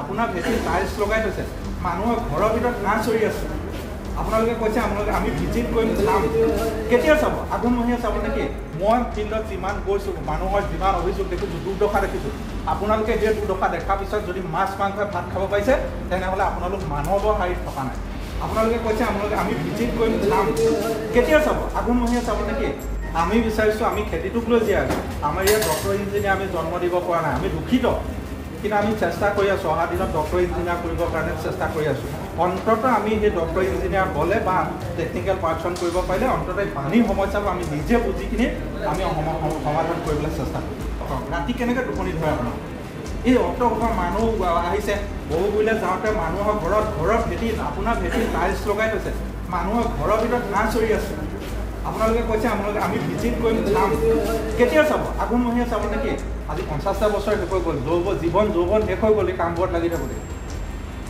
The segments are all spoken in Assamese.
আপোনাৰ ভেটিত টাইলছ লগাই থৈছে, মানুহৰ ঘৰৰ ভিতৰত হাঁহ চৰি আছে। আপোনালোকে কৈছে আমি ভিজিট কৰিম, চাম। কেতিয়া চাব? আঘোণমহীয়া চাব নেকি? মই ফিল্ডত যিমান গৈছোঁ, মানুহৰ যিমান অভিযোগ দেখিছোঁ, দুৰ্দশা দেখিছোঁ। আপোনালোকে সেই দুৰ্দশা দেখাৰ পিছত যদি মাছ মাংসই ভাত খাব পাৰিছে, তেনেহ'লে আপোনালোক মানৱৰ শাৰীত থকা নাই। আপোনালোকে কৈছে আমি ভিজিট কৰিম, চাম। কেতিয়া চাব? আঘোণমহীয়া চাব নেকি? আমি বিচাৰিছোঁ, আমি খেতিটোক লৈ জীয়াই আছোঁ। আমাৰ ইয়াত ডক্টৰ ইঞ্জিনিয়াৰ আমি জন্ম দিব পৰা নাই, আমি দুখিত। কিন্তু আমি চেষ্টা কৰি আছোঁ, অহা দিনত ডক্টৰ ইঞ্জিনিয়াৰ কৰিবৰ কাৰণে চেষ্টা কৰি আছোঁ। অন্ততঃ আমি সেই ডক্টৰ ইঞ্জিনিয়াৰ বলে বা টেকনিকেল পাৰ্চন কৰিব পাৰিলে অন্ততঃ পানীৰ সমস্যাবোৰ আমি নিজে বুজি কিনি আমি সমাধান কৰিবলৈ চেষ্টা কৰোঁ। ৰাতি কেনেকৈ টোপনি ধৰে আপোনাৰ? এই অৰ্থ মানুহ আহিছে, বহুগুৰিলৈ যাওঁতে মানুহৰ ঘৰৰ ভেটিত, আপোনাৰ ভেটিত টাইলছ লগাই থৈছে, মানুহৰ ঘৰৰ ভিতৰত হাঁহ চৰি আছে। আপোনালোকে কৈছে আমি ভিজিট কৰিম, চাম। কেতিয়া চাব? আঘোণমহীয়া চাব নেকি? আজি 50টা বছৰ শেষ হৈ গ'ল, জীৱন যৌৱন শেষ হৈ গ'ল এই কামবোৰত লাগি থাকোঁতে।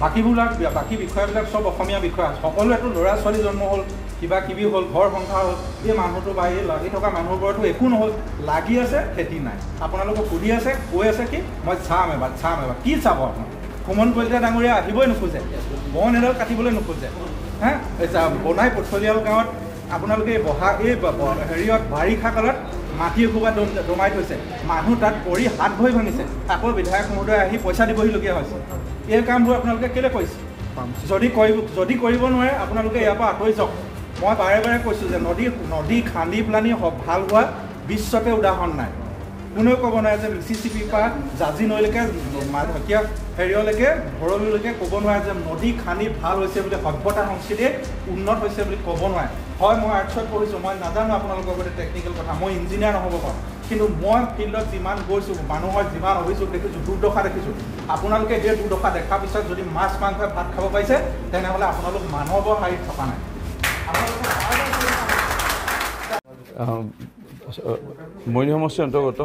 বাকী বিষয়বিলাক চব অসমীয়া বিষয়। সকলোৱেতো ল'ৰা ছোৱালী জন্ম হ'ল, কিবা কিবি হ'ল, ঘৰ সংসাৰ হ'ল। এই মানুহটো বা এই লাগি থকা মানুহবোৰতো একো নহ'ল, লাগি আছে, খেতি নাই। আপোনালোকক সুধি আছে, কৈ আছে কি মই চাম এবাৰ। কি চাব আপোনাৰ? সুমন কলিতা ডাঙৰীয়া আহিবই নোখোজে, বন এডাল কাটিবলৈ নোখোজে। বনাই পথলিয়াল গাঁৱত আপোনালোকে হেৰিয়ত বাৰিষা কালত মাটি এসোপা দমাই থৈছে, মানুহ তাত পৰি হাত ভৰি ভাঙিছে, আকৌ বিধায়ক মহোদয় আহি পইচা দিবহিলগীয়া হৈছে। এই কামবোৰ আপোনালোকে কেলৈ কৰিছে? যদি কৰিব নোৱাৰে আপোনালোকে ইয়াৰ পৰা আঁতৰি যাওক। মই বাৰে বাৰে কৈছোঁ যে নদী খান্দি পেলানি ভাল হোৱা বিশ্বতে উদাহৰণ নাই। কোনেও ক'ব নোৱাৰে যে মিচিচিপিৰ পৰা জাজি নৈলৈকে হেৰিয়লৈকে ভৰলুলৈকে ক'ব নোৱাৰে যে নদী খান্দি ভাল হৈছে বুলি, সভ্যতা সংস্কৃতি উন্নত হৈছে বুলি ক'ব নোৱাৰে। হয়, মই আৰ্টছত পঢ়িছোঁ, মই নাজানো আপোনালোকৰ গোটেই টেকনিকেল কথা, মই ইঞ্জিনিয়াৰ নহ'ব পাৰোঁ। কিন্তু মই ফিল্ডত যিমান গৈছোঁ, মানুহৰ যিমান অভিযোগ দেখিছোঁ, দুৰ্দশা দেখিছোঁ। আপোনালোকে সেই দুৰ্দশা দেখাৰ পিছত যদি মাছ মাংসই ভাত খাব পাৰিছে, তেনেহ'লে আপোনালোক মানৱৰ শাৰীত থকা নাই। মৰিনী সমষ্টিৰ অন্তৰ্গত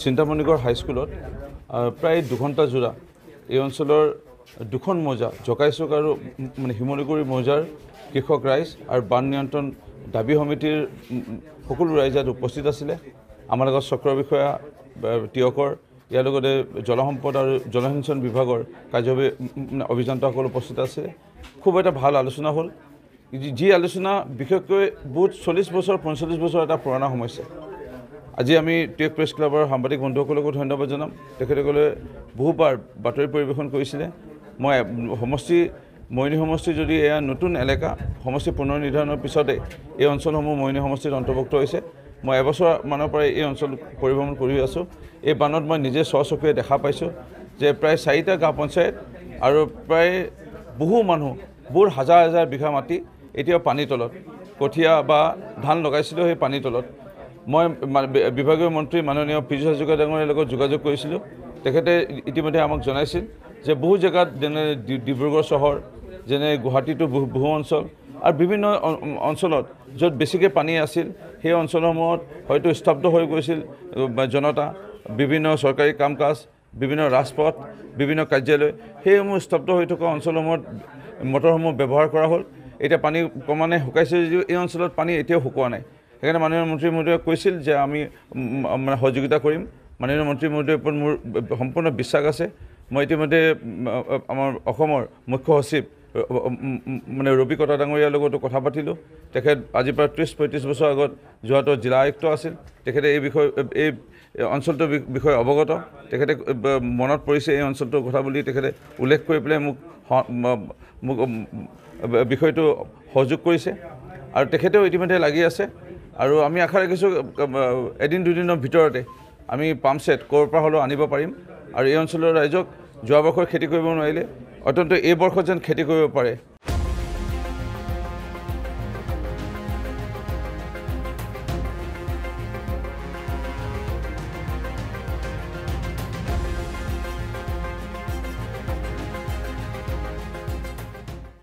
চিন্তামণিগড় হাইস্কুলত প্ৰায় 2 ঘণ্টা জোৰা এই অঞ্চলৰ 2খন মৌজা, জকাইচুক আৰু শিমলুগুৰি মৌজাৰ কৃষক ৰাইজ আৰু বান নিয়ন্ত্ৰণ দাবী সমিতিৰ সকলো ৰাইজ ইয়াত উপস্থিত আছিলে। আমাৰ লগত চক্ৰ বিষয়া তিয়কৰ, ইয়াৰ লগতে জলসম্পদ আৰু জলসিঞ্চন বিভাগৰ কাৰ্যবাহী অভিযন্তাসকল উপস্থিত আছে। খুব এটা ভাল আলোচনা হ'ল, যি আলোচনা বিশেষকৈ বহুত 40 বছৰ 45 বছৰ এটা পুৰণা সমস্যা। আজি আমি টিয়ক প্ৰেছ ক্লাবৰ সাংবাদিক বন্ধুসকলকো ধন্যবাদ জনাম। তেখেতসকলে বহুবাৰ বাতৰি পৰিৱেশন কৰিছিলে। মই মৰিনী সমষ্টি যদি এয়া নতুন এলেকা, সমষ্টি পুনৰ নিৰ্ধাৰণৰ পিছতে এই অঞ্চলসমূহ মৰিনী সমষ্টিত অন্তৰ্ভুক্ত হৈছে। মই এবছৰমানৰ পৰাই এই অঞ্চল পৰিভ্ৰমণ কৰি আছোঁ। এই বানত মই নিজে স্বচকুৰে দেখা পাইছোঁ যে প্ৰায় 4টা গাঁও পঞ্চায়ত আৰু প্ৰায় বহু হাজাৰ হাজাৰ বিঘা মাটি এতিয়াও পানীৰ তলত, কঠীয়া বা ধান লগাইছিলোঁ সেই পানীৰ তলত। মই বিভাগীয় মন্ত্ৰী মাননীয় পীযুষ হাজৰিকা ডাঙৰীয়াৰ লগত যোগাযোগ কৰিছিলোঁ। তেখেতে ইতিমধ্যে আমাক জনাইছিল যে বহু জেগাত যেনে ডিব্ৰুগড় চহৰ, যেনে গুৱাহাটীতো বহু অঞ্চল আৰু বিভিন্ন অঞ্চলত য'ত বেছিকৈ পানী আছিল, সেই অঞ্চলসমূহত হয়তো স্তব্ধ হৈ গৈছিল জনতা, বিভিন্ন চৰকাৰী কাম কাজ, বিভিন্ন ৰাজপথ, বিভিন্ন কাৰ্যালয়, সেইসমূহ স্তব্ধ হৈ থকা অঞ্চলসমূহত মটৰসমূহ ব্যৱহাৰ কৰা হ'ল। এতিয়া পানী ক্ৰমান্বয়ে শুকাইছে যদিও এই অঞ্চলত পানী এতিয়াও শুকোৱা নাই। সেইকাৰণে মাননীয় মন্ত্ৰী মহোদয়ে কৈছিল যে আমি সহযোগিতা কৰিম। মাননীয় মন্ত্ৰী মহোদয়ৰ ওপৰত মোৰ সম্পূৰ্ণ বিশ্বাস আছে। মই ইতিমধ্যে আমাৰ অসমৰ মুখ্য সচিব ৰবি কটা ডাঙৰীয়াৰ লগতো কথা পাতিলোঁ। তেখেত আজিৰ পৰা 30-35 বছৰ আগত যোৰহাটৰ জিলা আয়ুক্ত আছিল। তেখেতে এই অঞ্চলটোৰ বিষয়ে অৱগত। তেখেতে মনত পৰিছে এই অঞ্চলটোৰ কথা বুলি তেখেতে উল্লেখ কৰি পেলাই মোক বিষয়টো সহযোগ কৰিছে আৰু তেখেতেও ইতিমধ্যে লাগি আছে। আৰু আমি আশা ৰাখিছোঁ এদিন দুদিনৰ ভিতৰতে আমি পাম্প ছেট ক'ৰ পৰা হ'লেও আনিব পাৰিম আৰু এই অঞ্চলৰ ৰাইজক যোৱা বৰ্ষৰ খেতি কৰিব নোৱাৰিলে অত্যন্ত এই বৰ্ষত যেন খেতি কৰিব পাৰে